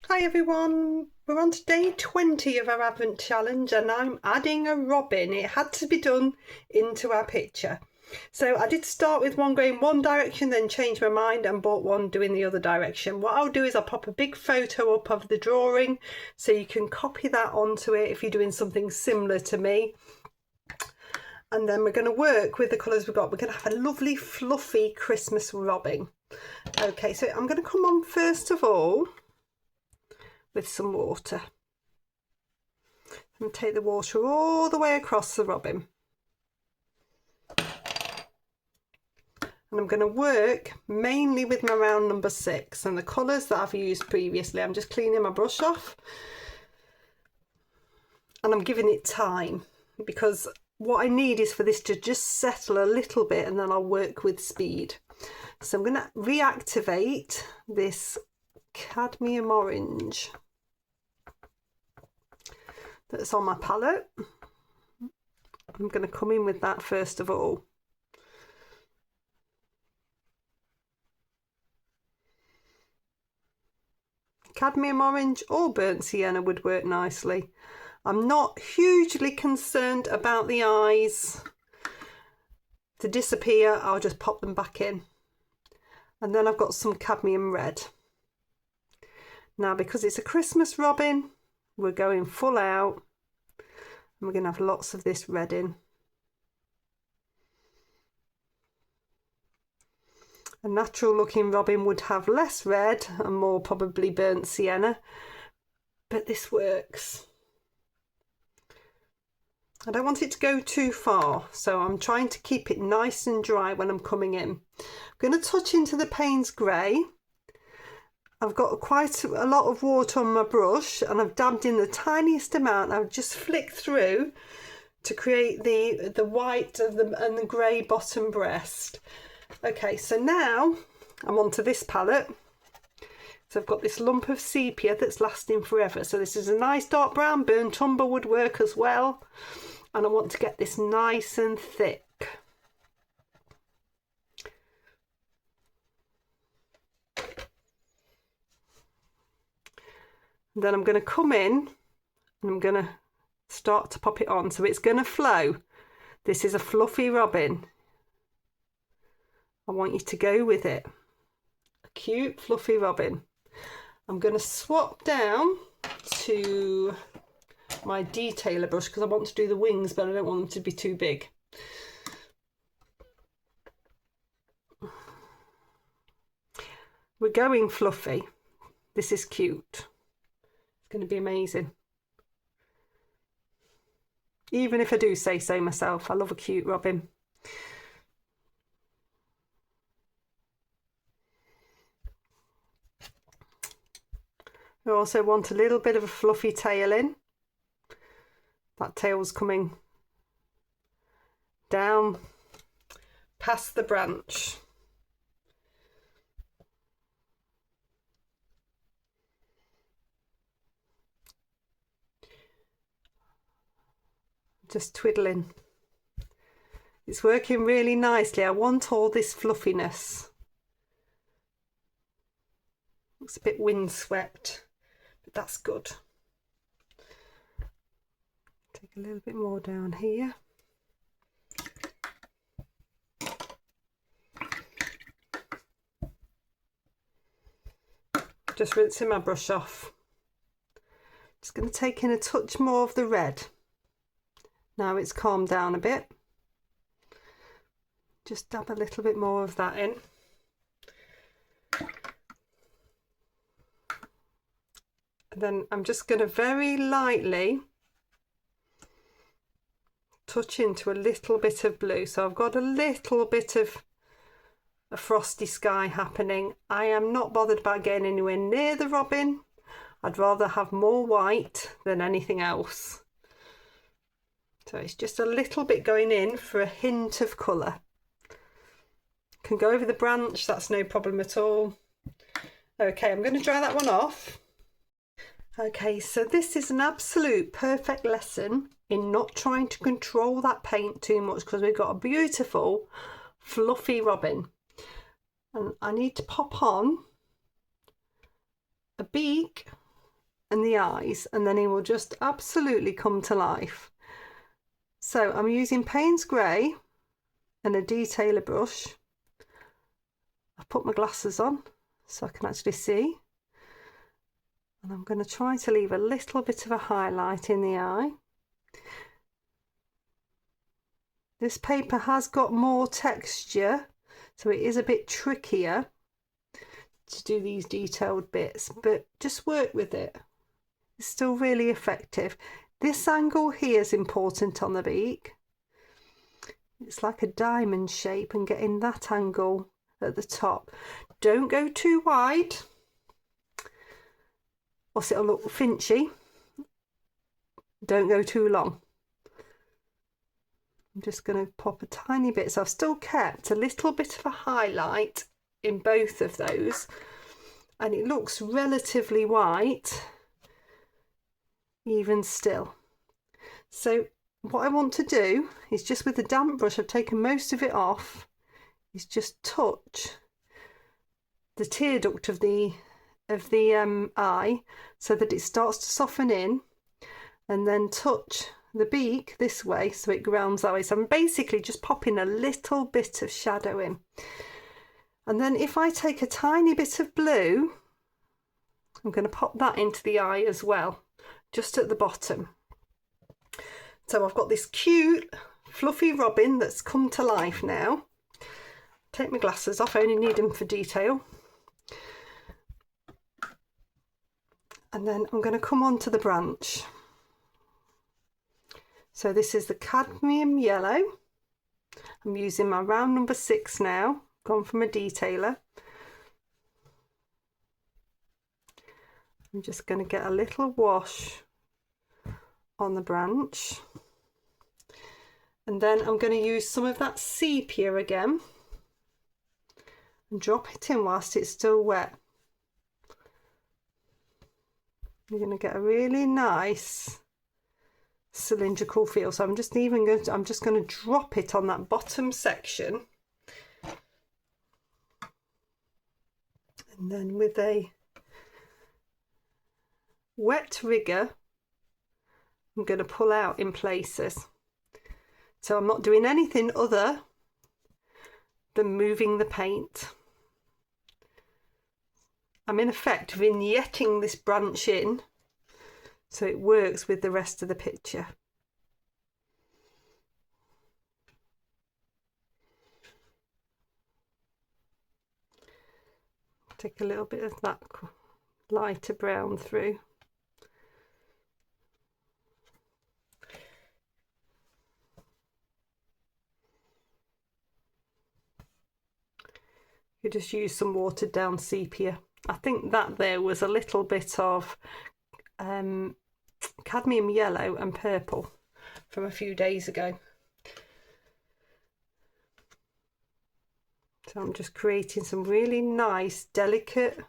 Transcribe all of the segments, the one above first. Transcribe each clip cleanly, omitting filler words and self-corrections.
Hi everyone, we're on to day 20 of our Advent challenge and I'm adding a robin. It had to be done into our picture. So I did start with one going one direction, then changed my mind and bought one doing the other direction. What I'll do is I'll pop a big photo up of the drawing so you can copy that onto it if you're doing something similar to me. And then we're going to work with the colours we've got. We're going to have a lovely fluffy Christmas robin. Okay, so I'm going to come on first of all with some water and take the water all the way across the robin, and I'm going to work mainly with my round number 6 and the colours that I've used previously. I'm just cleaning my brush off and I'm giving it time because what I need is for this to just settle a little bit and then I'll work with speed. So I'm going to reactivate this cadmium orange that's on my palette. I'm going to come in with that first of all. Cadmium orange or burnt sienna would work nicely. I'm not hugely concerned about the eyes to disappear. I'll just pop them back in. And then I've got some cadmium red. Now because it's a Christmas robin, we're going full out and we're going to have lots of this red in. A natural looking robin would have less red and more probably burnt sienna, but this works. I don't want it to go too far, so I'm trying to keep it nice and dry when I'm coming in. I'm going to touch into the Payne's grey. I've got quite a lot of water on my brush and I've dabbed in the tiniest amount. I've just flicked through to create the white and the grey bottom breast. Okay, so now I'm onto this palette. So I've got this lump of sepia that's lasting forever. So this is a nice dark brown. Burnt umber would work as well. And I want to get this nice and thick. Then I'm going to come in and I'm going to start to pop it on. So it's going to flow. This is a fluffy robin. I want you to go with it. A cute fluffy robin. I'm going to swap down to my detailer brush because I want to do the wings, but I don't want them to be too big. We're going fluffy. This is cute. It's going to be amazing. Even if I do say so myself, I love a cute robin. I also want a little bit of a fluffy tail in. That tail's coming down past the branch. Just twiddling. It's working really nicely. I want all this fluffiness. Looks a bit windswept, but that's good. Take a little bit more down here. Just rinsing my brush off. Just going to take in a touch more of the red. Now it's calmed down a bit. Just dab a little bit more of that in. And then I'm just going to very lightly touch into a little bit of blue. So I've got a little bit of a frosty sky happening. I am not bothered about getting anywhere near the robin. I'd rather have more white than anything else. So it's just a little bit going in for a hint of colour. Can go over the branch, that's no problem at all. Okay, I'm going to dry that one off. Okay, so this is an absolute perfect lesson in not trying to control that paint too much because we've got a beautiful fluffy robin. And I need to pop on a beak and the eyes, and then he will just absolutely come to life. So I'm using Payne's Grey and a detailer brush. I've put my glasses on so I can actually see. And I'm going to try to leave a little bit of a highlight in the eye. This paper has got more texture, so it is a bit trickier to do these detailed bits, but just work with it. It's still really effective. This angle here is important on the beak. It's like a diamond shape, and getting that angle at the top. Don't go too wide, or it'll look finchy. Don't go too long. I'm just going to pop a tiny bit, so I've still kept a little bit of a highlight in both of those, and it looks relatively white even still. So what I want to do is, just with the damp brush, I've taken most of it off, is just touch the tear duct of the eye so that it starts to soften in, and then touch the beak this way so it grounds that way. So I'm basically just popping a little bit of shadow in. And then if I take a tiny bit of blue, I'm going to pop that into the eye as well, just at the bottom. So I've got this cute fluffy robin that's come to life now. Take my glasses off, I only need them for detail. And then I'm going to come on to the branch. So this is the cadmium yellow. I'm using my round number 6 now, gone from a detailer. I'm just going to get a little wash on the branch. And then I'm going to use some of that sepia again and drop it in whilst it's still wet. You're going to get a really nice cylindrical feel. So I'm just going to drop it on that bottom section, and then with a wet rigger I'm going to pull out in places. So I'm not doing anything other than moving the paint. I'm in effect vignetting this branch in so it works with the rest of the picture. Take a little bit of that lighter brown through. You just use some watered down sepia. I think that there was a little bit of cadmium yellow and purple from a few days ago. So I'm just creating some really nice, delicate,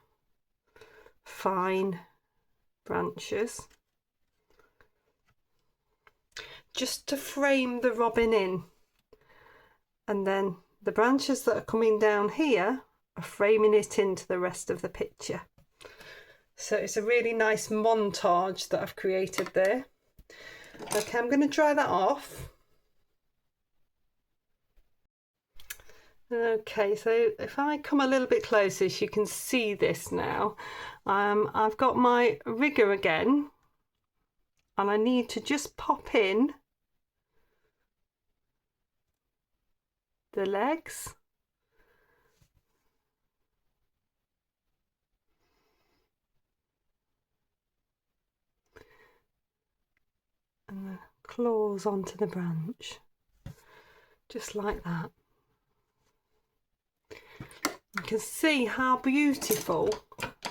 fine branches, just to frame the robin in. And then the branches that are coming down here are framing it into the rest of the picture. So it's a really nice montage that I've created there. Okay, I'm going to dry that off. Okay, so if I come a little bit closer, so you can see this now. I've got my rigger again, and I need to just pop in the legs. And the claws onto the branch, just like that. You can see how beautiful,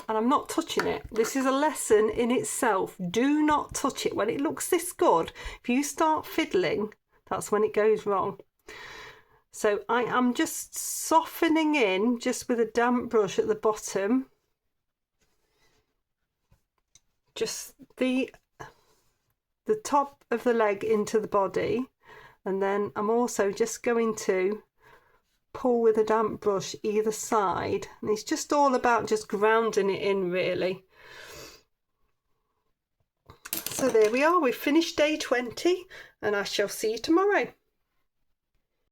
and I'm not touching it. This is a lesson in itself. Do not touch it. When it looks this good, if you start fiddling, that's when it goes wrong. So I am just softening in, just with a damp brush at the bottom, just the top of the leg into the body, and then I'm also just going to pull with a damp brush either side, and it's just all about just grounding it in, really. So there we are, we've finished day 20 and I shall see you tomorrow.